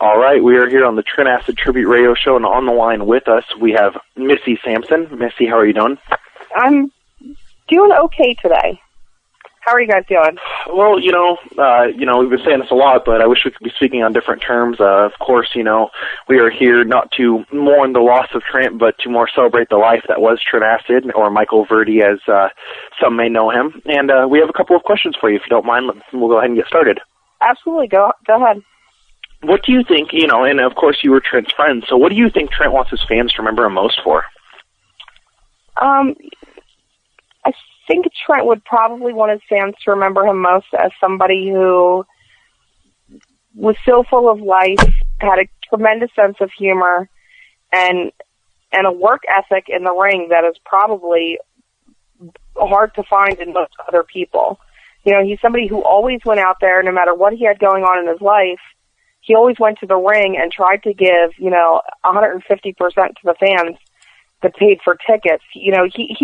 All right, we are here on the Trent Acid Tribute Radio Show, and on the line with us, we have Missy Sampson. Missy, how are you doing? I'm doing okay today. How are you guys doing? Well, we've been saying this a lot, but I wish we could be speaking on different terms. Of course, we are here not to mourn the loss of Trent, but to more celebrate the life that was Trent Acid, or Michael Verdi, as some may know him. And we have a couple of questions for you, if you don't mind. We'll go ahead and get started. Absolutely. Go ahead. What do you think, and of course you were Trent's friend, so what do you think Trent wants his fans to remember him most for? I think Trent would probably want his fans to remember him most as somebody who was so full of life, had a tremendous sense of humor, and a work ethic in the ring that is probably hard to find in most other people. He's somebody who always went out there, no matter what he had going on in his life. He always went to the ring and tried to give, 150% to the fans that paid for tickets. He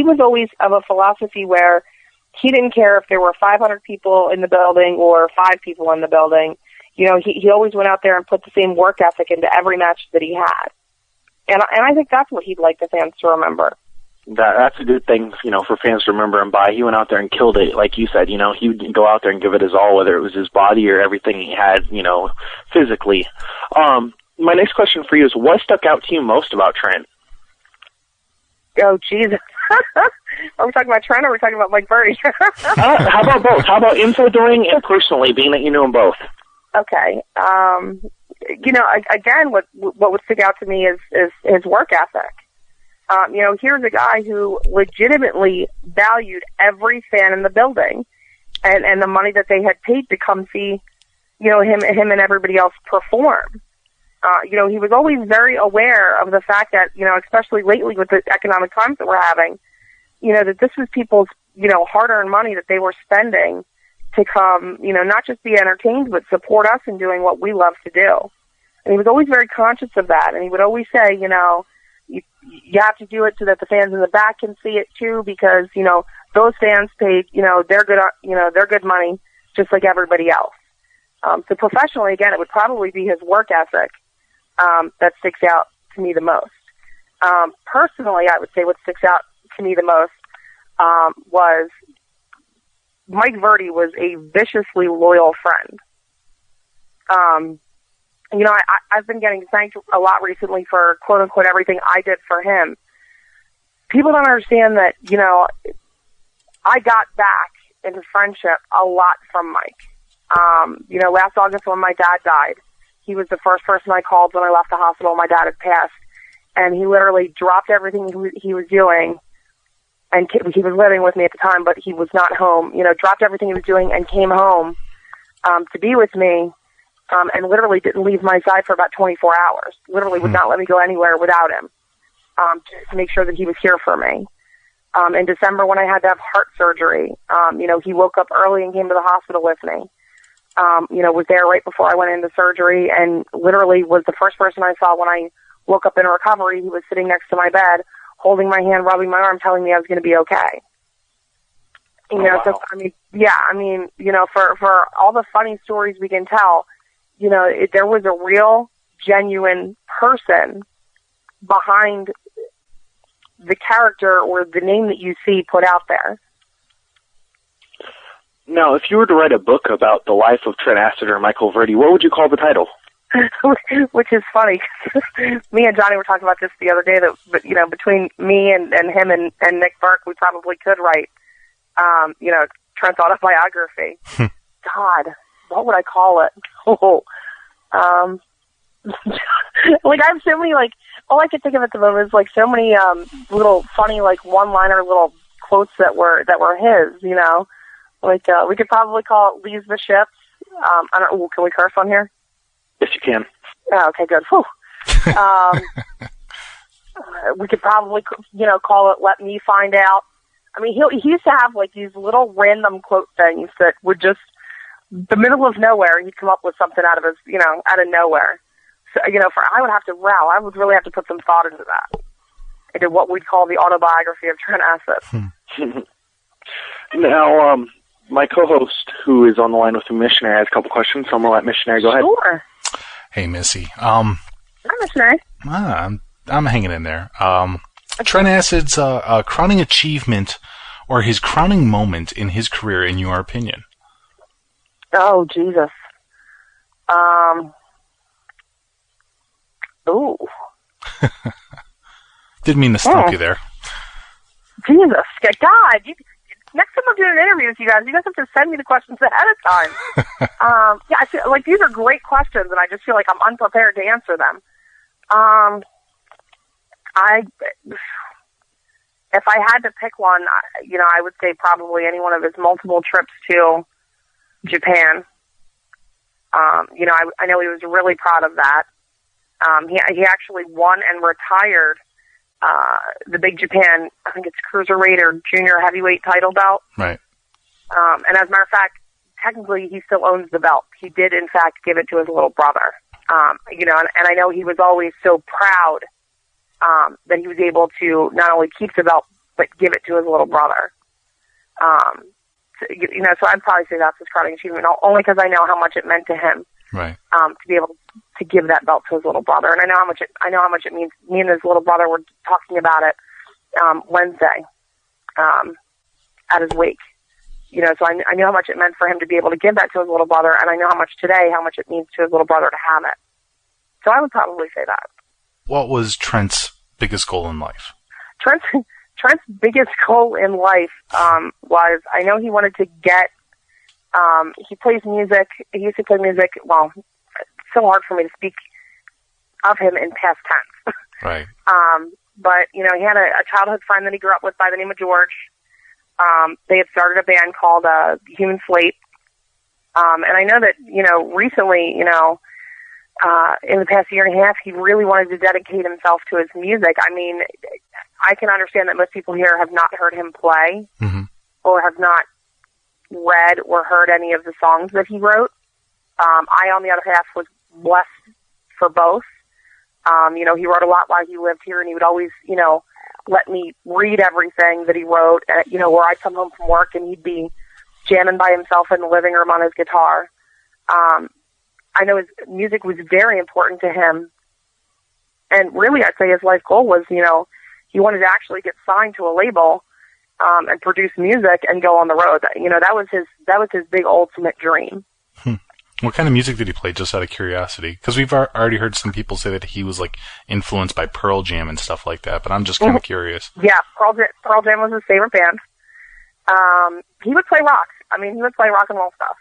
was always of a philosophy where he didn't care if there were 500 people in the building or 5 people in the building. He always went out there and put the same work ethic into every match that he had. And I think that's what he'd like the fans to remember. That's a good thing, for fans to remember him by. He went out there and killed it, like you said. He would go out there and give it his all, whether it was his body or everything he had, physically. My next question for you is, what stuck out to you most about Trent? Oh, Jesus. Are we talking about Trent or are we talking about Mike Verdi? How about both? How about info during and personally, being that you knew them both? Okay. Again, what would stick out to me is his work ethic. Here's a guy who legitimately valued every fan in the building and the money that they had paid to come see, him and everybody else perform. He was always very aware of the fact that, especially lately with the economic times that we're having, that this was people's, hard-earned money that they were spending to come, not just be entertained, but support us in doing what we love to do. And he was always very conscious of that. And he would always say, you have to do it so that the fans in the back can see it too, because, those fans paid, their good money just like everybody else. So professionally, again, it would probably be his work ethic that sticks out to me the most. Personally, I would say what sticks out to me the most was Mike Verdi was a viciously loyal friend. I've been getting thanked a lot recently for quote-unquote everything I did for him. People don't understand that, I got back into friendship a lot from Mike. Last August when my dad died, he was the first person I called when I left the hospital. My dad had passed. And he literally dropped everything he was doing. And he was living with me at the time, but he was not home. Dropped everything he was doing and came home to be with me. And literally didn't leave my side for about 24 hours. Literally would not let me go anywhere without him, to make sure that he was here for me. In December when I had to have heart surgery, he woke up early and came to the hospital with me. Was there right before I went into surgery and literally was the first person I saw when I woke up in recovery. He was sitting next to my bed, holding my hand, rubbing my arm, telling me I was going to be okay. Wow. So, for all the funny stories we can tell, there was a real, genuine person behind the character or the name that you see put out there. Now, if you were to write a book about the life of Trent Acid or Michael Verdi, what would you call the title? Which is funny. Me and Johnny were talking about this the other day, that between me and him and Nick Burke, we probably could write, Trent's autobiography. God, what would I call it? I have so many, all I could think of at the moment is so many little funny one-liner little quotes that were his. We could probably call it "Leaves the Ships." Can we curse on here? Yes, you can. Oh, okay, good. Whew. We could probably call it "Let Me Find Out." I mean, he used to have these little random quote things that would just, the middle of nowhere, he'd come up with something out of nowhere. So, I would really have to put some thought into that. Into what we'd call the autobiography of Trent Acid. Now, my co-host, who is on the line with the Missionary, has a couple questions, so I'm going to let Missionary go ahead. Sure. Hey, Missy. I'm listening. I'm hanging in there. Trent Acid's crowning achievement or his crowning moment in his career, in your opinion? Oh, Jesus. Ooh. Didn't mean to stump you there. Jesus. God, next time I'm doing an interview with you guys have to send me the questions ahead of time. I feel like these are great questions, and I just feel like I'm unprepared to answer them. If I had to pick one, I would say probably any one of his multiple trips to Japan. I know he was really proud of that. He actually won and retired the Big Japan, I think it's cruiserweight or junior heavyweight title belt. Right. And as a matter of fact, technically he still owns the belt. He did, in fact, give it to his little brother. And I know he was always so proud that he was able to not only keep the belt, but give it to his little brother. So I'd probably say that's his crowning achievement, only because I know how much it meant to him. Right. To be able to give that belt to his little brother, and I know how much it means. Me and his little brother were talking about it Wednesday at his wake. So I know how much it meant for him to be able to give that to his little brother, and I know how much it means to his little brother to have it. So I would probably say that. What was Trent's biggest goal in life? Trent's biggest goal in life was, I know he wanted to get, he plays music, he used to play music, well, it's so hard for me to speak of him in past tense. Right. But, he had a childhood friend that he grew up with by the name of George. They had started a band called Human Slate. And I know that, recently, in the past year and a half, he really wanted to dedicate himself to his music. I mean, I can understand that most people here have not heard him play or have not read or heard any of the songs that he wrote. I, on the other half, was blessed for both. He wrote a lot while he lived here, and he would always, let me read everything that he wrote, where I'd come home from work and he'd be jamming by himself in the living room on his guitar. I know his music was very important to him. And really, I'd say his life goal was, he wanted to actually get signed to a label and produce music and go on the road. That was his big ultimate dream. What kind of music did he play, just out of curiosity? Because we've already heard some people say that he was influenced by Pearl Jam and stuff like that, but I'm just kind of curious. Yeah, Pearl Jam was his favorite band. He would play rock. I mean, he would play rock and roll stuff.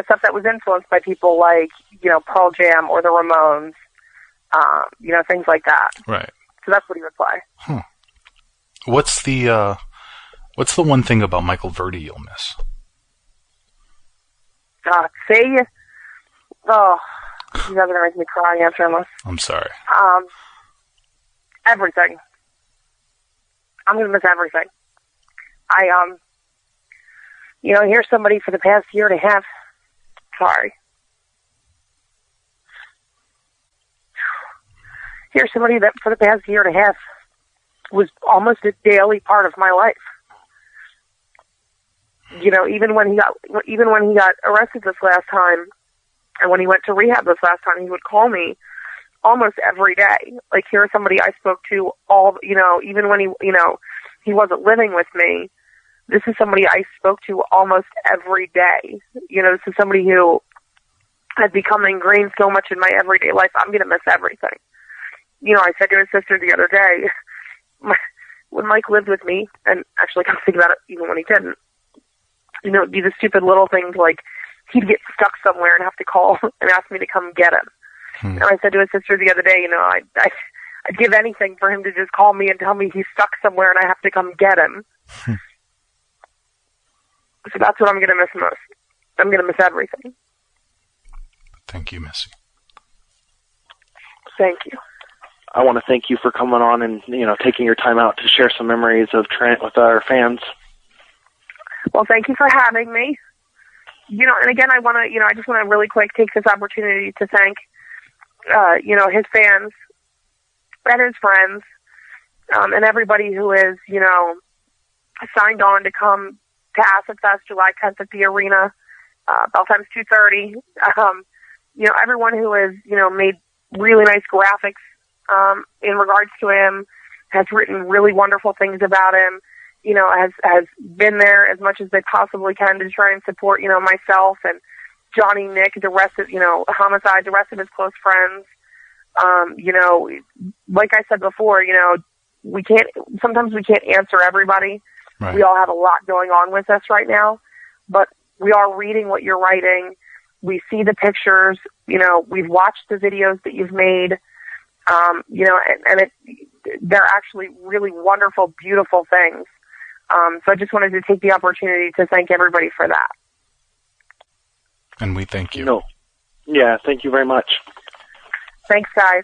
Stuff that was influenced by people like, Pearl Jam or the Ramones, things like that. Right. So that's what he would play. What's the one thing about Michael Verdi you'll miss? You guys are gonna make me cry answering this. I'm sorry. Everything. I'm gonna miss everything. Here's somebody for the past year and a half. Sorry. Here's somebody that for the past year and a half was almost a daily part of my life. Even when he got arrested this last time, and when he went to rehab this last time, he would call me almost every day. Here's somebody I spoke to even when he wasn't living with me. This is somebody I spoke to almost every day. This is somebody who has become ingrained so much in my everyday life. I'm going to miss everything. I said to his sister the other day, when Mike lived with me, and actually come think about it, even when he didn't, it'd be the stupid little things like he'd get stuck somewhere and have to call and ask me to come get him. And I said to his sister the other day, I'd give anything for him to just call me and tell me he's stuck somewhere and I have to come get him. So that's what I'm going to miss most. I'm going to miss everything. Thank you, Missy. Thank you. I want to thank you for coming on and, taking your time out to share some memories of Trent with our fans. Well, thank you for having me. And again, I just want to really quick take this opportunity to thank, his fans and his friends, and everybody who is, signed on to come to Acid Fest July 10th at the arena, bell time's 2:30. everyone who has, made really nice graphics in regards to him, has written really wonderful things about him, has been there as much as they possibly can to try and support, myself and Johnny, Nick, the rest of, Homicide, the rest of his close friends. Like I said before, sometimes we can't answer everybody. Right. We all have a lot going on with us right now, but we are reading what you're writing. We see the pictures, we've watched the videos that you've made, they're actually really wonderful, beautiful things. So I just wanted to take the opportunity to thank everybody for that. And we thank you. No. Yeah, thank you very much. Thanks, guys.